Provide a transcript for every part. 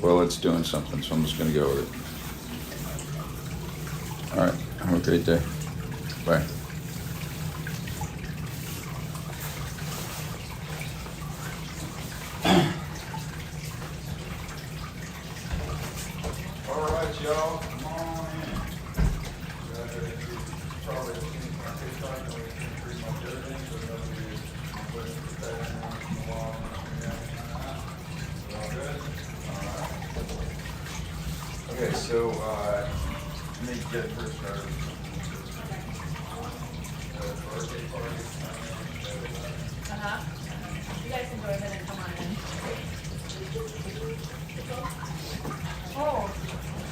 Well, it's doing something, so I'm just gonna go with it. All right, have a great day. Bye. All right, y'all, come on in. Probably seen my TikTok, and we've seen pretty much everything, so those of you who listen to that once in a while, all good? All right. Okay, so, let me get first started. Birthday party. You guys can go ahead and come on in. Oh,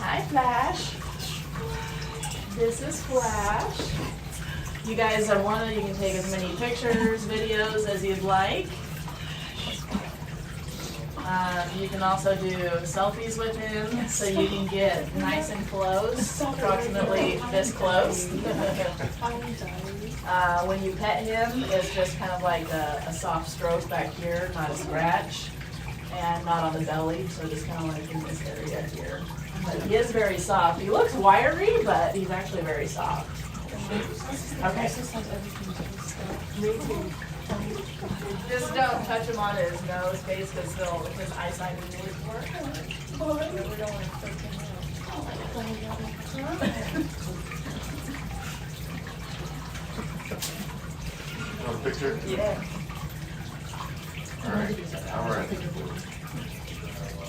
hi Flash. This is Flash. You guys are wanted, you can take as many pictures, videos as you'd like. You can also do selfies with him, so you can get nice and close, approximately this close. When you pet him, it's just kind of like a soft stroke back here, not a scratch, and not on the belly, so just kind of like in this area here. But he is very soft. He looks wiry, but he's actually very soft. Okay. Just don't touch him on his nose, face, because his eyesight is really poor. We don't want to freak him out. Want a picture? Yeah. All right. All right.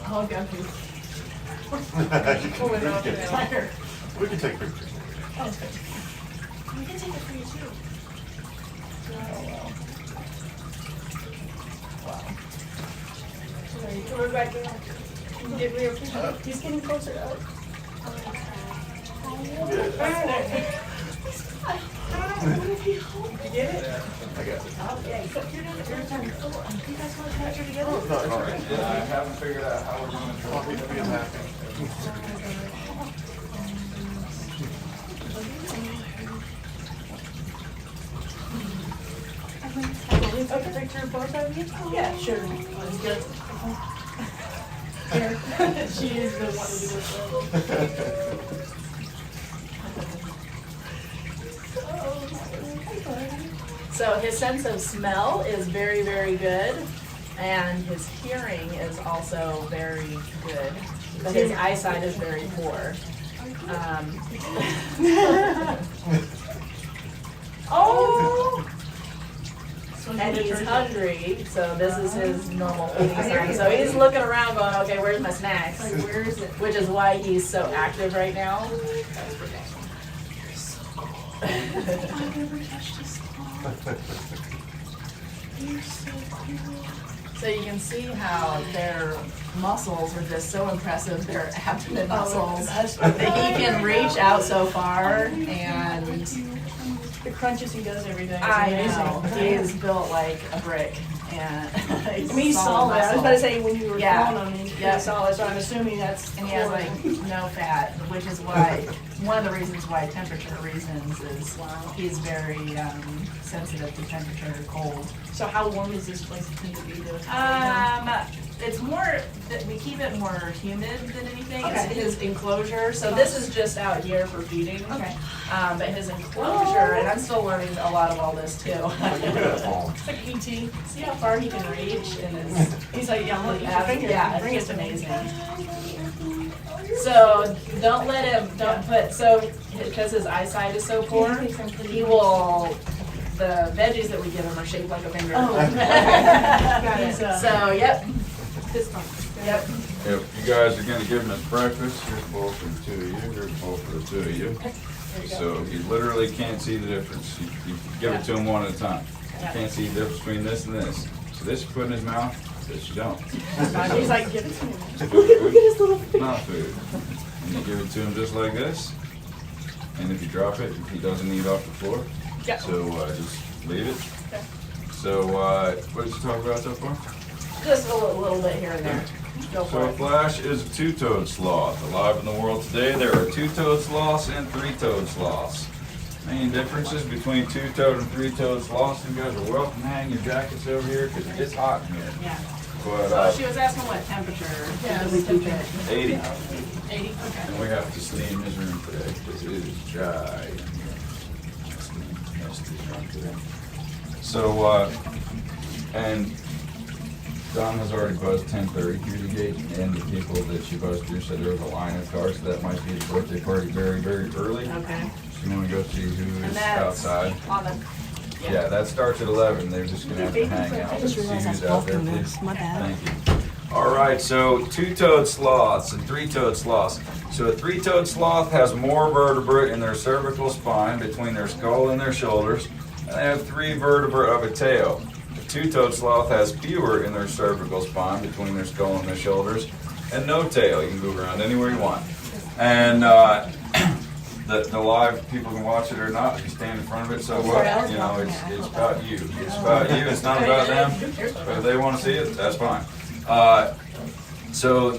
I'll go through. We can take pictures. Oh, okay. We can take it for you too. Oh, well. Wow. We're back there. You can get real picture. He's getting closer to us. What if you hold? You get it? I got it. Oh, yeah. You're turn. You guys want to capture together? No, all right. Yeah, I haven't figured out how we're doing Oh, he's being happy. Take a picture of both of you? Yeah, sure. Let's go. Here. She is the one to do this. So his sense of smell is very, very good, and his hearing is also very good, but his eyesight is very poor. Oh! And he's hungry, so this is his normal eating sign. So he's looking around going, okay, where's my snacks? Like, where is it? Which is why he's so active right now. You're so cool. I've never touched a sloth. You're so cool. So you can see how their muscles are just so impressive, their abdomen muscles, that he can reach out so far, and The crunches he does every day is I amazing. know, he is built like a brick, and I mean, he's solid. I was about to say, when you were Yeah. calling on him, he's Yeah. pretty solid, so I'm assuming that's. and he has like no fat, which is why, one of the reasons why temperature reasons is he's very sensitive to temperature, cold. So how warm is this place tend to be to? It's more, we keep it more humid than anything. It's Okay. his enclosure, so this is just out here for feeding. Okay. But his enclosure, and I'm still learning a lot of all this too. Look at that phone. It's like PT. See how far he can reach in his, He's like, yeah, look, use your finger. yeah, Bring it's it just to me. amazing. So don't let him, don't put, so, because his eyesight is so poor, he will, the veggies that we give him are shaped like a finger. Oh. Got it. So, yep, Fist bump. yep. If you guys are gonna give him his breakfast, here's a bowl for the two of you, here's a bowl for the two of you. There you go. So he literally can't see the difference. You give it to him one at a time. You Yeah. can't see the difference between this and this. So this you put in his mouth, this you don't. He's like, give it to me. Look at his little finger. Not food. And you give it to him just like this. And if you drop it, he doesn't eat off the floor. Yeah. So just leave it. Okay. So what did you talk about so far? Just a little bit here and there. Go for So it. Flash is a two-toed sloth. Alive in the world today, there are two-toed sloths and three-toed sloths. Main differences between two-toed and three-toed sloths. You guys are welcome to hang your jackets over here because it gets hot in here. Yeah. But So she was asking what temperature did we keep it? 80. 80, okay. And we have to steam his room today because it is dry. So, and Don has already buzzed 10:30 through the gate, and the people that she buzzed through said there was a line of cars, so that might be his birthday party very, very early. Okay. So you want to go see who And is that's outside. on the, Yeah, that starts at 11. They're just gonna have to hang out. I just See realized I who's was out there, blocking please. this. My bad. Thank you. All right, so two-toed sloths and three-toed sloths. So a three-toed sloth has more vertebrae in their cervical spine between their skull and their shoulders, and they have 3 vertebrae of a tail. A two-toed sloth has fewer in their cervical spine between their skull and their shoulders, and no tail. You can move around anywhere you want. And the live people can watch it or not. If you stand in front of it, so what? You know, it's about you. It's about you. It's not about them. But if they want to see it, that's fine. So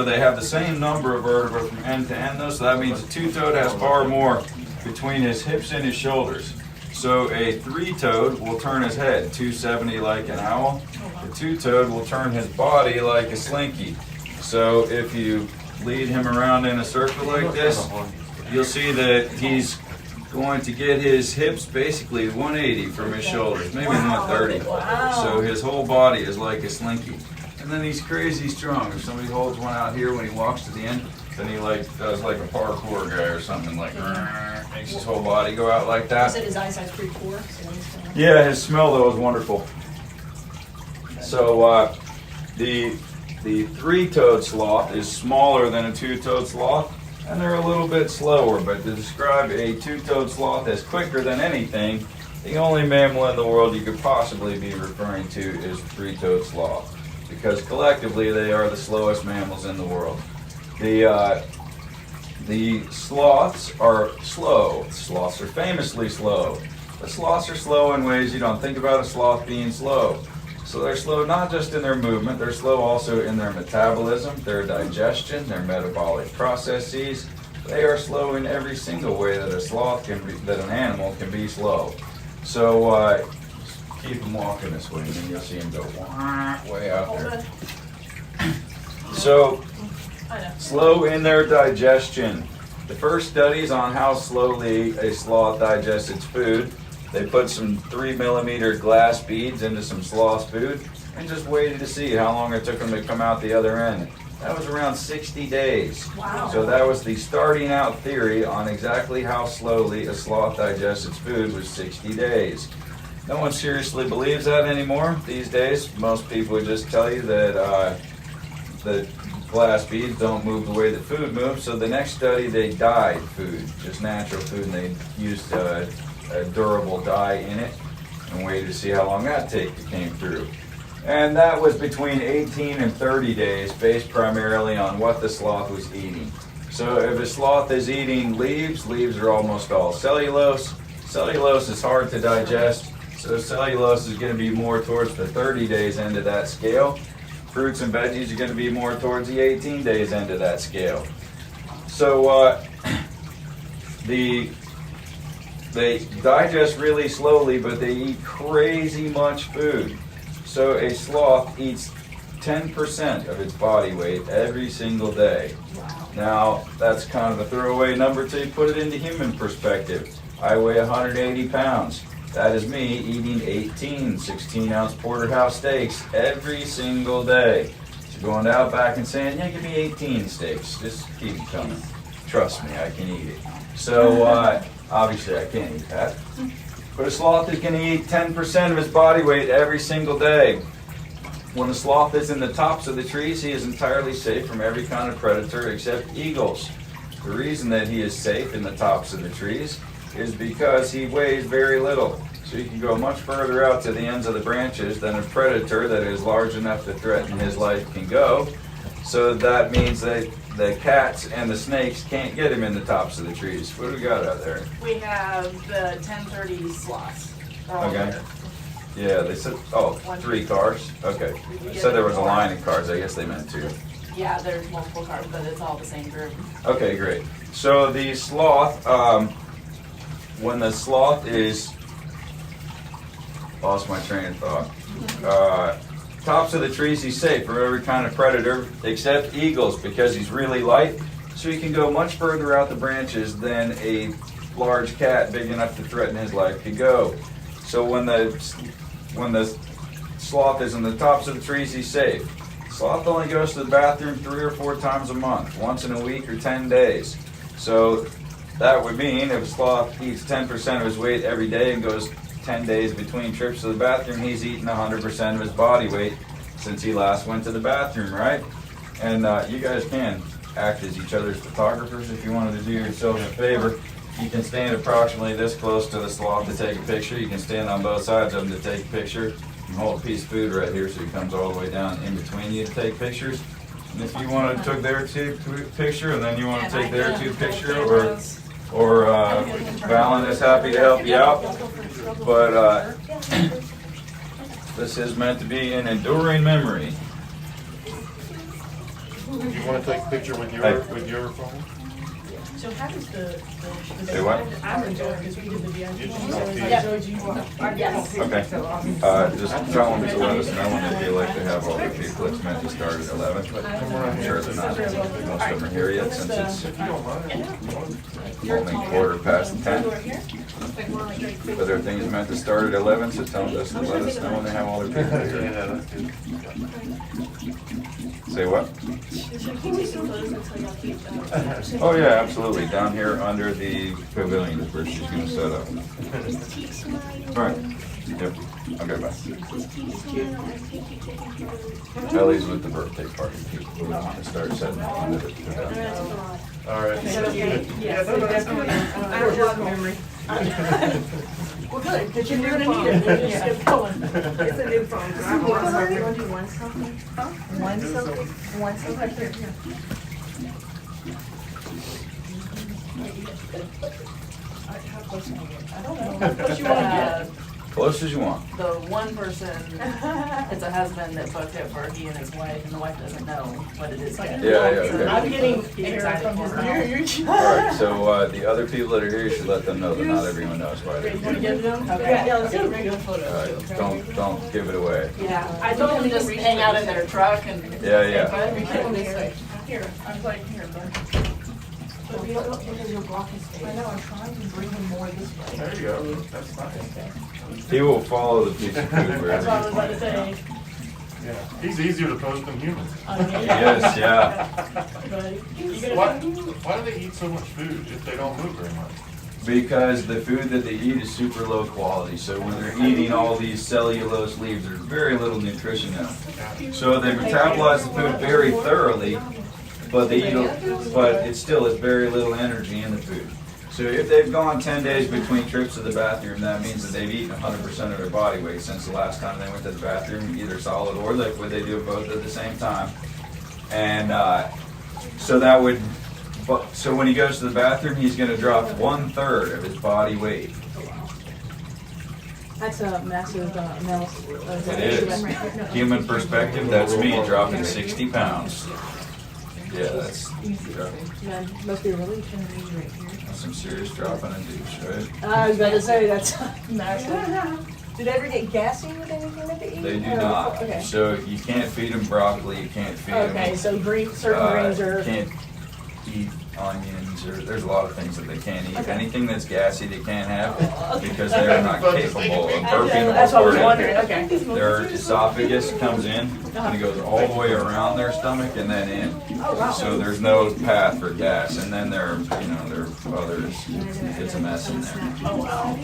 they have the same number of vertebrae from end to end, though. So that means a two-toed has far more between his hips and his shoulders. So a three-toed will turn his head 270 like an owl. The two-toed will turn his body like a slinky. So if you lead him around in a circle like this, you'll see that he's going to get his hips basically 180 from his shoulders, maybe 130. So his whole body is like a slinky. And then he's crazy strong. If somebody holds one out here when he walks to the end, then he does like a parkour guy or something, like makes his whole body go out like You that. said his eyesight's pretty poor, so he's gonna... Yeah, his smell though is wonderful. So the three-toed sloth is smaller than a two-toed sloth, and they're a little bit slower. But to describe a two-toed sloth as quicker than anything, the only mammal in the world you could possibly be referring to is three-toed sloth, because collectively they are the slowest mammals in the world. The sloths are slow. Sloths are famously slow. But sloths are slow in ways you don't think about a sloth being slow. So they're slow not just in their movement, they're slow also in their metabolism, their digestion, their metabolic processes. They are slow in every single way that a sloth can be, that an animal can be slow. So keep them walking this way, and then you'll see them go way out there. So slow in their digestion. The first studies on how slowly a sloth digests its food, they put some 3mm glass beads into some sloth's food and just waited to see how long it took them to come out the other end. That was around 60 days. Wow. So that was the starting out theory on exactly how slowly a sloth digests its food, was 60 days. No one seriously believes that anymore these days. Most people would just tell you that the glass beads don't move the way that food moves. So the next study, they dyed food, just natural food, and they used a durable dye in it and waited to see how long that came through. And that was between 18 and 30 days, based primarily on what the sloth was eating. So if a sloth is eating leaves, leaves are almost all cellulose. Cellulose is hard to digest, so cellulose is going to be more towards the 30 days end of that scale. Fruits and veggies are going to be more towards the 18 days end of that scale. So they digest really slowly, but they eat crazy much food. So a sloth eats 10% of its body weight every single day. Now, that's kind of a throwaway number till you put it into human perspective. I weigh 180 pounds. That is me eating 18 16-ounce porterhouse steaks every single day. So going out back and saying, yeah, give me 18 steaks. Just keep it coming. Trust me, I can eat it. So obviously I can't eat that. But a sloth is going to eat 10% of his body weight every single day. When a sloth is in the tops of the trees, he is entirely safe from every kind of predator except eagles. The reason that he is safe in the tops of the trees is because he weighs very little. So he can go much further out to the ends of the branches than a predator that is large enough to threaten his life can go. So that means that the cats and the snakes can't get him in the tops of the trees. What do we got out there? We have the 1030 sloths. They're all Okay. there. Yeah, they said, 3 cars. Okay. They said there was a line of cars. I guess they meant 2. Yeah, there's multiple cars, but it's all the same group. Okay, great. So the sloth, when the sloth is, lost my train of thought. tops of the trees, he's safe from every kind of predator except eagles because he's really light. So he can go much further out the branches than a large cat big enough to threaten his life could go. So when the sloth is in the tops of the trees, he's safe. Sloth only goes to the bathroom 3 or 4 times a month, once in a week or 10 days. So that would mean if a sloth eats 10% of his weight every day and goes 10 days between trips to the bathroom, he's eaten 100% of his body weight since he last went to the bathroom, right? And you guys can act as each other's photographers if you wanted to do yourself a favor. You can stand approximately this close to the sloth to take a picture. You can stand on both sides of him to take a picture. You can hold a piece of food right here so he comes all the way down in between you to take pictures. And if you want to take their two picture and then you want to take their two picture, or Valen is happy to help you out. But this is meant to be an enduring memory. You want to take a picture with your phone? So how does the Say what? I'm enjoying because we did the You VIP. just don't I showed you. Yes. Okay. Just tell them to let us know when they feel like they have all their people. It's meant to start at 11. I'm sure they're not. Most of them are here yet since it's only 10:15. But everything is meant to start at 11, so tell them to let us know when they have all their people here. Yeah, that's good. Say what? Oh yeah, absolutely. Down here under the pavilion is where she's going to set up. All right. Yep. Okay, bye. Ellie's with the birthday party. We want to start setting up under the pavilion. All right. Yes, definitely. I have a lot of memory. Well, good, because you're gonna need it. Just get going. It's a new phone. So I have a lot of stuff. You want to do one something? Huh? One something? One something? Here, here. How close can you get? I don't know. How close you want to get? Close as you want. The one person, it's a husband that booked it for he and his wife, and the wife doesn't know what it is yet. Yeah, okay. I'm getting He's air excited from for his her. All right, so the other people that are here, you should let them know that not everyone knows why they're You want to here. get it done? Okay. Yeah, let's get a regular photo. Don't give it away. Yeah, I told them to just hang out in their truck and. Yeah. We can't this way. Here, I'm like, here, bud. But you don't, because you'll block his face. I know, I'm trying to bring him more this way. There you go. That's nice. He will follow the piece of food That's wherever what I was about to you say. Yeah. He's easier to post than humans. Yes, yeah. But you Why, gonna, why do they eat so much food if they don't move very much? Because the food that they eat is super low quality. So when they're eating all these cellulose leaves, there's very little nutrition in them. So they metabolize the food very thoroughly, but it still has very little energy in the food. So if they've gone 10 days between trips to the bathroom, that means that they've eaten 100% of their body weight since the last time they went to the bathroom, either solid or liquid. They do both at the same time. And so when he goes to the bathroom, he's going to drop 1/3 of his body weight. That's a massive amount. It is. Human perspective, that's me dropping 60 pounds. Yeah, that's Must be a really thin right here. some serious dropping a douche, right? I was about to say, that's massive. Did it ever get gassy with anything that they eat? They do Or- not. Okay. So you can't feed them broccoli, you can't feed them. Okay, so certain grains are. Can't eat onions, or there's a lot of things that they can't eat. Anything that's gassy they can't have because they're not capable of burping That's what I was or wondering, farting. okay. Their esophagus comes in and it goes all the way around their stomach and then in. So there's no path for gas. And then there are others. It's a mess in there. Oh, wow.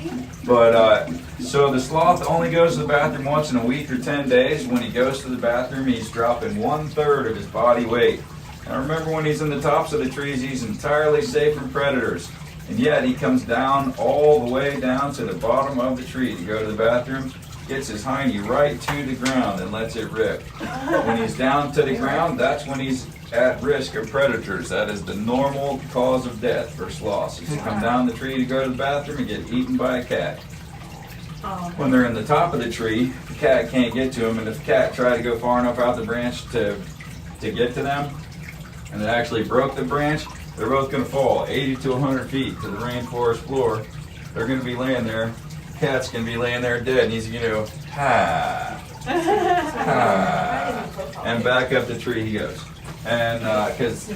But so the sloth only goes to the bathroom once in a week or 10 days. When he goes to the bathroom, he's dropping 1/3 of his body weight. Now remember, when he's in the tops of the trees, he's entirely safe from predators. And yet he comes down all the way down to the bottom of the tree to go to the bathroom, gets his hiney right to the ground and lets it rip. When he's down to the ground, that's when he's at risk of predators. That is the normal cause of death for sloths. Is to come down the tree to go to the bathroom and get eaten by a cat. When they're in the top of the tree, the cat can't get to them, and if the cat tried to go far enough out the branch to get to them, and it actually broke the branch, they're both going to fall 80 to 100 feet to the rainforest floor. They're going to be laying there. The cat's going to be laying there dead, and he's going to go, ha. And back up the tree he goes. And because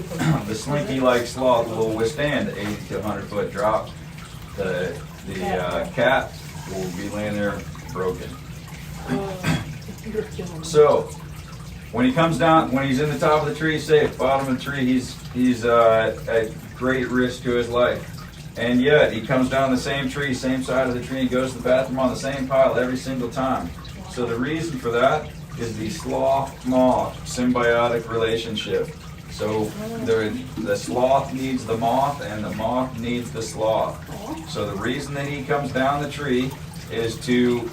the slinky-like sloth will withstand the 80 to 100 foot drop, the cat will be laying there broken. So when he comes down, when he's in the top of the tree, safe, bottom of the tree, he's at great risk to his life. And yet he comes down the same tree, same side of the tree, and goes to the bathroom on the same pile every single time. So the reason for that is the sloth-moth symbiotic relationship. So the sloth needs the moth, and the moth needs the sloth. So the reason that he comes down the tree is to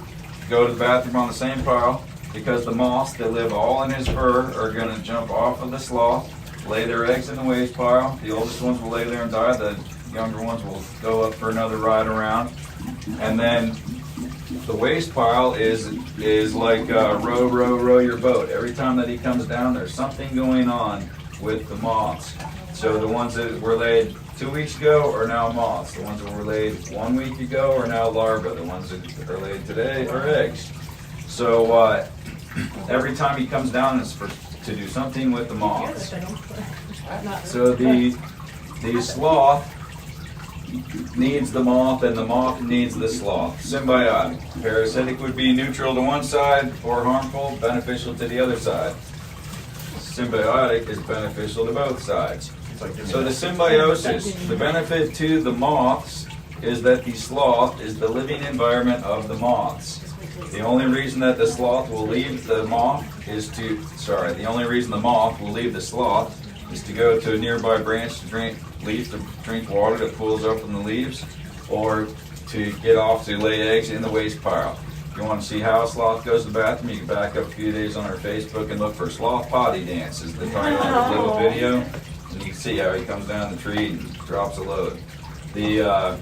go to the bathroom on the same pile, because the moths that live all in his fur are going to jump off of the sloth, lay their eggs in the waste pile. The oldest ones will lay there and die. The younger ones will go up for another ride around. And then the waste pile is like row your boat. Every time that he comes down, there's something going on with the moths. So the ones that were laid 2 weeks ago are now moths. The ones that were laid 1 week ago are now larvae. The ones that are laid today are eggs. So every time he comes down, it's to do something with the moths. So the sloth needs the moth, and the moth needs the sloth. Symbiotic. Parasitic would be neutral to one side or harmful, beneficial to the other side. Symbiotic is beneficial to both sides. So the symbiosis, the benefit to the moths is that the sloth is the living environment of the moths. The only reason that the sloth will leave the moth the only reason the moth will leave the sloth is to go to a nearby branch to drink water that pools up in the leaves, or to get off to lay eggs in the waste pile. If you want to see how a sloth goes to the bathroom, you can back up a few days on our Facebook and look for Sloth Potty Dance is the title of the little video, and you can see how he comes down the tree and drops a load. The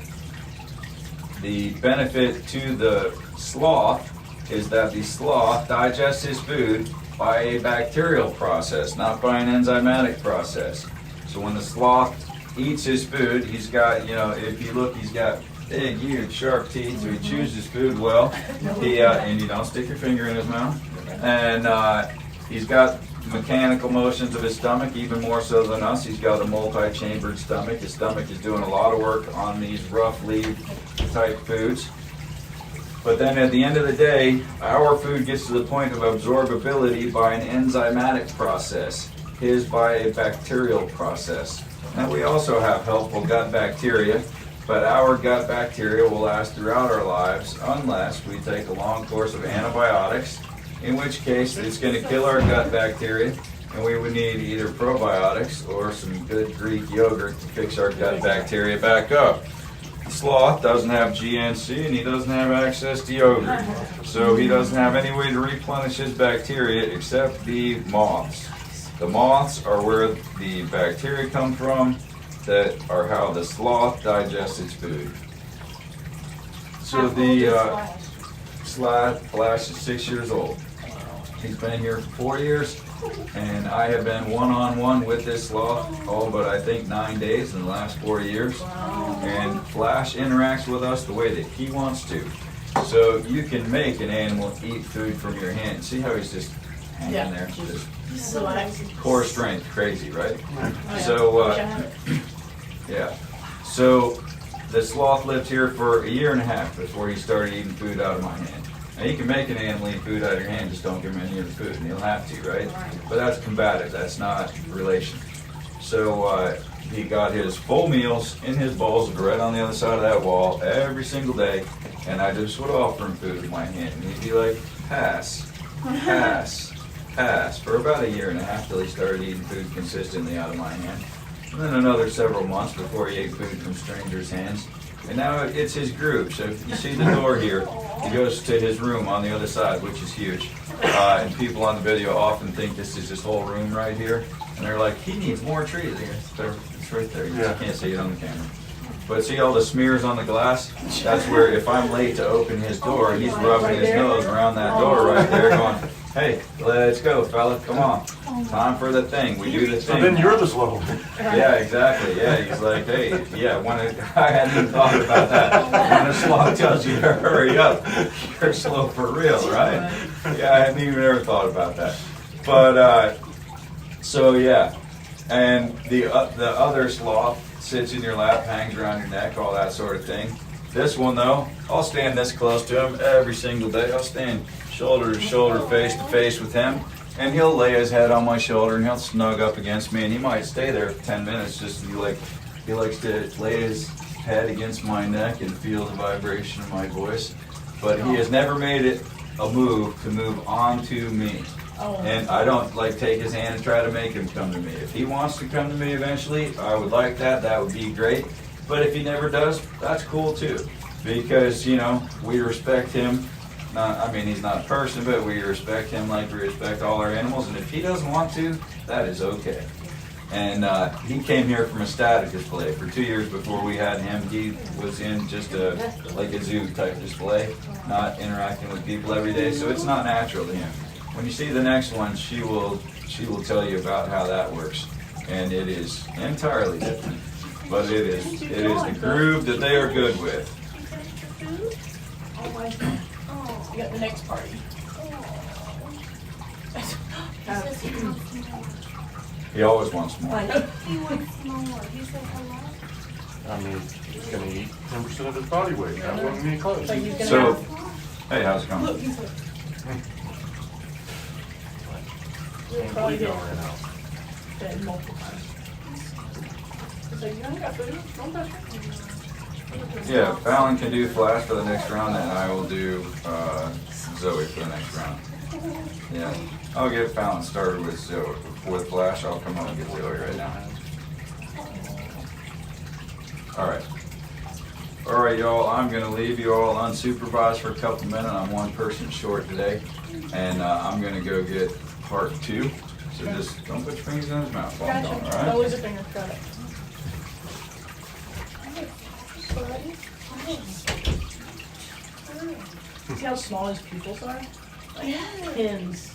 benefit to the sloth is that the sloth digests his food by a bacterial process, not by an enzymatic process. So when the sloth eats his food, he's got, if you look, he's got big, huge, sharp teeth, so he chews his food well. And you don't stick your finger in his mouth. And he's got mechanical motions of his stomach, even more so than us. He's got a multi-chambered stomach. His stomach is doing a lot of work on these rough leaf type foods. But then at the end of the day, our food gets to the point of absorbability by an enzymatic process, his by a bacterial process. Now we also have helpful gut bacteria, but our gut bacteria will last throughout our lives unless we take a long course of antibiotics, in which case it's going to kill our gut bacteria, and we would need either probiotics or some good Greek yogurt to fix our gut bacteria back up. The sloth doesn't have GNC, and he doesn't have access to yogurt, so he doesn't have any way to replenish his bacteria except the moths. The moths are where the bacteria come from, that are how the sloth digests its food. So the Flash is 6 years old. He's been here for 4 years, and I have been one-on-one with this sloth all but I think 9 days in the last 4 years. And Flash interacts with us the way that he wants to. So you can make an animal eat food from your hand. See how he's just hanging there? Just core strength, crazy, right? So, yeah. So the sloth lived here for 1.5 years before he started eating food out of my hand. Now you can make an animal eat food out of your hand, just don't give him any of the food, and he'll have to, right? But that's combative, that's not relation. So he got his full meals in his bowls right on the other side of that wall every single day, and I just would offer him food with my hand, and he'd be like, pass, pass, pass, for about 1.5 years till he started eating food consistently out of my hand. And then another several months before he ate food from strangers' hands. And now it's his group. So if you see the door here, he goes to his room on the other side, which is huge. And people on the video often think this is his whole room right here. And they're like, he needs more trees. It's right there. You just can't see it on the camera. But see all the smears on the glass? That's where if I'm late to open his door, he's rubbing his nose around that door right there going, hey, let's go, fella, come on. Time for the thing. We do the thing. So then you're the slow. Yeah, exactly. Yeah, he's like, hey, yeah, I hadn't even thought about that. When a sloth tells you to hurry up, you're slow for real, right? Yeah, I hadn't even ever thought about that. But so yeah, and the other sloth sits in your lap, hangs around your neck, all that sort of thing. This one though, I'll stand this close to him every single day. I'll stand shoulder to shoulder, face to face with him, and he'll lay his head on my shoulder and he'll snug up against me, and he might stay there for 10 minutes just to be like, he likes to lay his head against my neck and feel the vibration of my voice. But he has never made it a move to move on to me. And I don't like take his hand and try to make him come to me. If he wants to come to me eventually, I would like that. That would be great. But if he never does, that's cool too. Because, you know, we respect him. I mean, he's not a person, but we respect him like we respect all our animals. And if he doesn't want to, that is okay. And he came here from a static display. For 2 years before we had him, he was in just like a zoo type display, not interacting with people every day. So it's not natural to him. When you see the next one, she will tell you about how that works. And it is entirely different. But it is the groove that they are good with. You got the next party. He always wants more. He wants more. He said hello. I mean, he's gonna eat 10% of his body weight. That wouldn't be close. So he's gonna So, have, hey, how's it going? look, he's like, you'll Can't probably believe get y'all ran out. fed multiple times. He's like, you ain't got food, don't touch it. Yeah, Fallon can do Flash for the next round, and I will do Zoe for the next round. Yeah, I'll get Fallon started with Zoe. With Flash, I'll come up and get Zoe right now. Alright. Alright, y'all, I'm going to leave you all unsupervised for a couple minutes. I'm one person short today, and I'm going to go get part 2. So just don't put your fingers in his mouth while I'm Gotcha. going, Don't alright? lose a finger, got it. See how small his pupils are? Like pins.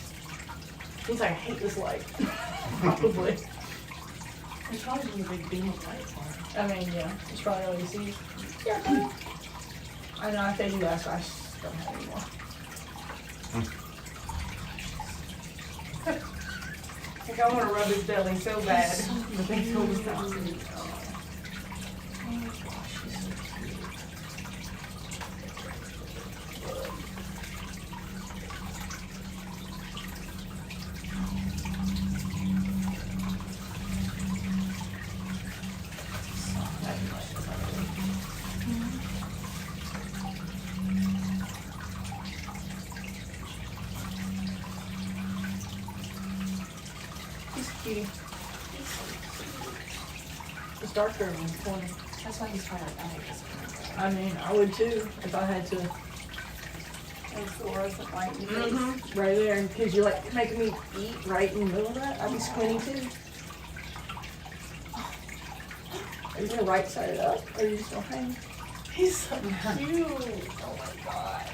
He's like, I hate this light. Probably. It's probably just a big beam of light for him. I mean, yeah, it's probably all you see. Yeah, buddy. I know, I fed you last, I just don't have any more. Like, I wanna rub his belly so bad. But they told us not to. He's cute. It's darker in the corner. That's why he's probably like, I hate this. I mean, I would too, if I had to. And fluorescent light in your face. Right there, because you're like making me eat right in the middle of that. I'd be squinting too. Are you gonna right side it up, or are you just gonna hang? He's so cute. Oh my gosh.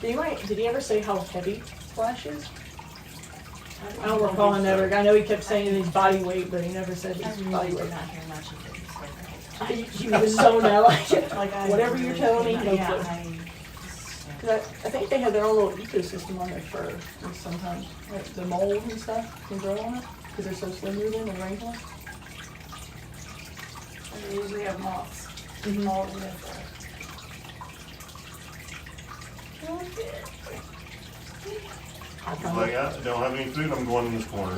Did he ever say how heavy Flash is? I don't recall him ever. I know he kept saying his body weight, but he never said I his really body did weight. not hear much of it. You was so now like Like whatever you're telling me, no yeah, clue. 'Cause I think they have their own little ecosystem on their fur sometimes. Like the mold and stuff can grow on it because they're so slender then and wrinkly. And they usually have moths. Mm-hmm. All in their fur. He's like, I don't have any food, I'm going in this corner.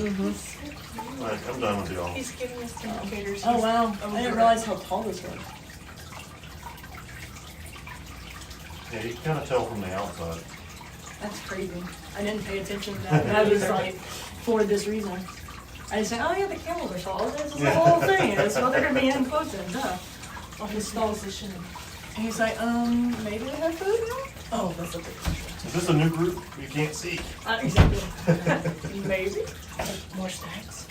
Like, I'm done with y'all. He's giving us indicators. Oh wow! He's I didn't over realize how tall this was. Yeah, you can kind of tell from the outside. That's crazy. I didn't pay attention to that. I was like, for this reason. I just said, oh yeah, the camels are tall. This is the whole thing. That's what they're gonna be in closer. Duh. Well, his position. And he's like, maybe we have food now? Oh, that's a big question. Is this a new group? You can't see. Exactly. Maybe. More snacks.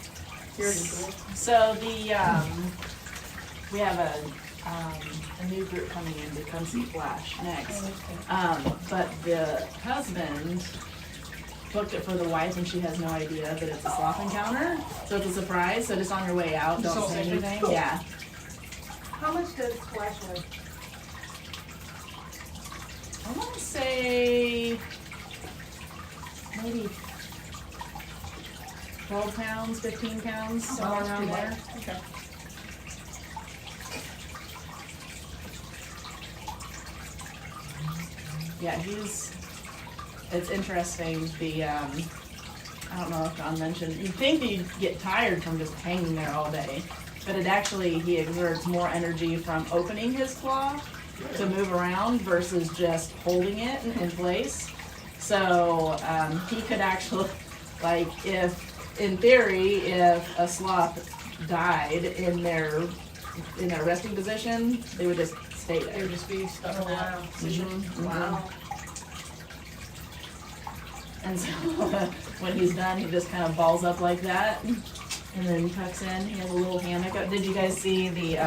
You're cool. So we have a new group coming in to come see Flash next. But the husband booked it for the wife and she has no idea that it's a sloth encounter. So it's a surprise. So just on your way out, don't Don't say say anything. anything? Yeah. How much does Flash weigh? I want to say maybe 12 pounds, 15 pounds, somewhere around there. Okay. Yeah, it's interesting, I don't know if John mentioned, you'd think he'd get tired from just hanging there all day, but he exerts more energy from opening his claw to move around versus just holding it in place. So, he could actually, like, in theory, if a sloth died in their resting position, they would just stay there. They would just be stuck in that position. Mhm, Wow. And so when he's done, he just kind of balls up like that, and then tucks in. He has a little hammock. Did you guys see the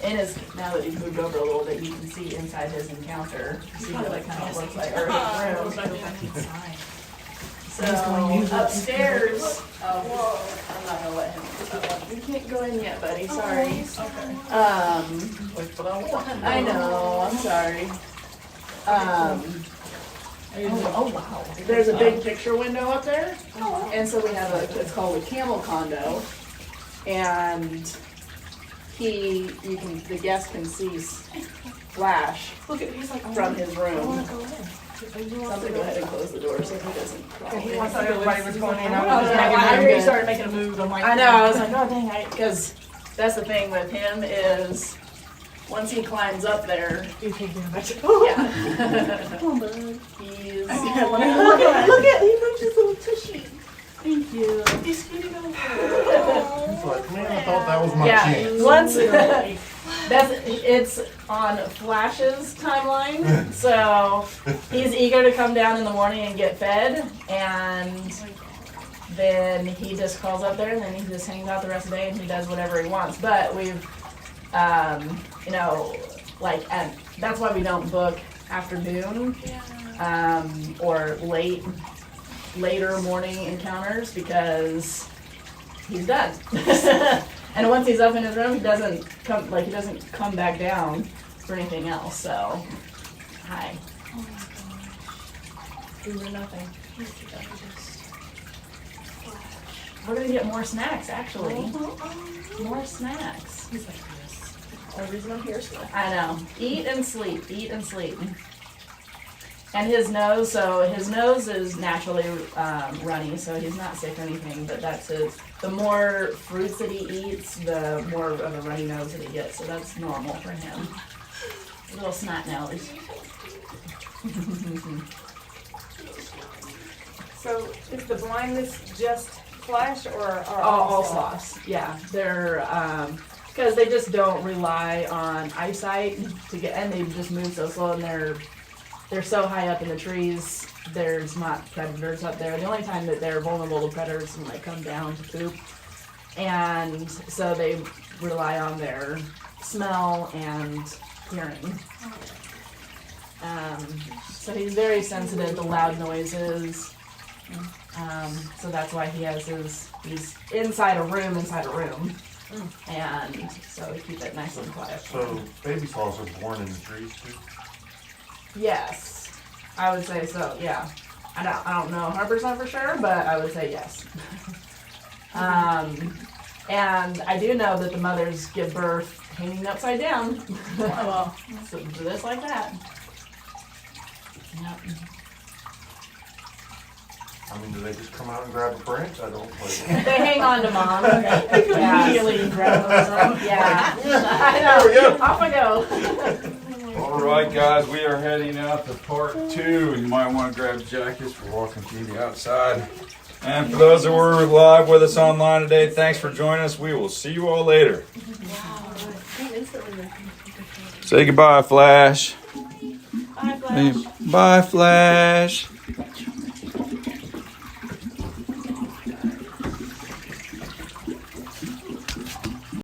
in his, now that he's moved over a little bit, you can see inside his encounter. See what it kind of looks like, or his room. So upstairs, well, I'm not gonna let him. You can't go in yet, buddy. Sorry. I know. I'm sorry. Oh wow. There's a big picture window up there, and so we have it's called a camel condo, and the guest can see Flash Look at, he's like, from his I room. wanna go in. Somebody go ahead and close the door so he doesn't crawl. He wants everybody was going in. I I started making a move. I'm like, I know, I was like, oh dang, because that's the thing with him is, once he climbs up there, you take me back to. yeah. Come on, bud. He's, Look at, he moved his little tushy. thank you. He's scooting over. He's like, man, I thought that was my Yeah, chance. once, it's on Flash's timeline, so he's eager to come down in the morning and get fed, and then he just crawls up there and then he just hangs out the rest of the day and he does whatever he wants. But we've, and that's why we don't book afternoon, or later morning encounters, because he's done. And once he's up in his room, he doesn't come back down for anything else. So, hi. Oh my gosh. We were nothing. We're gonna get more snacks, actually. More snacks. He's like this. Only reason I'm here, I know. Eat and sleep. Eat and sleep. And his nose is naturally runny, so he's not sick or anything, but that's the more fruits that he eats, the more of a runny nose that he gets, so that's normal for him. Little snot nose. So is the blindness just Flash or All sloths, yeah. They're, because they just don't rely on eyesight to get, and they just move so slow, and they're so high up in the trees, there's not predators up there. The only time that they're vulnerable to predators is when they come down to poop. And so they rely on their smell and hearing. So he's very sensitive to loud noises. So that's why he's inside a room. And so we keep it nice and quiet. So baby sloths are born in the trees too? Yes, I would say so. Yeah, I don't know 100% for sure, but I would say yes. And I do know that the mothers give birth hanging upside down. Well, so just like that. Yep. I mean, do they just come out and grab a branch? I don't play. They hang on to mom. Yeah. Immediately grab those up. Yeah, I know. There we go. Off I go. All right, guys, we are heading out to part 2. You might want to grab jackets. We're walking through the outside. And for those that were live with us online today, thanks for joining us. We will see you all later. Say goodbye, Flash. Bye, Flash. Bye, Flash.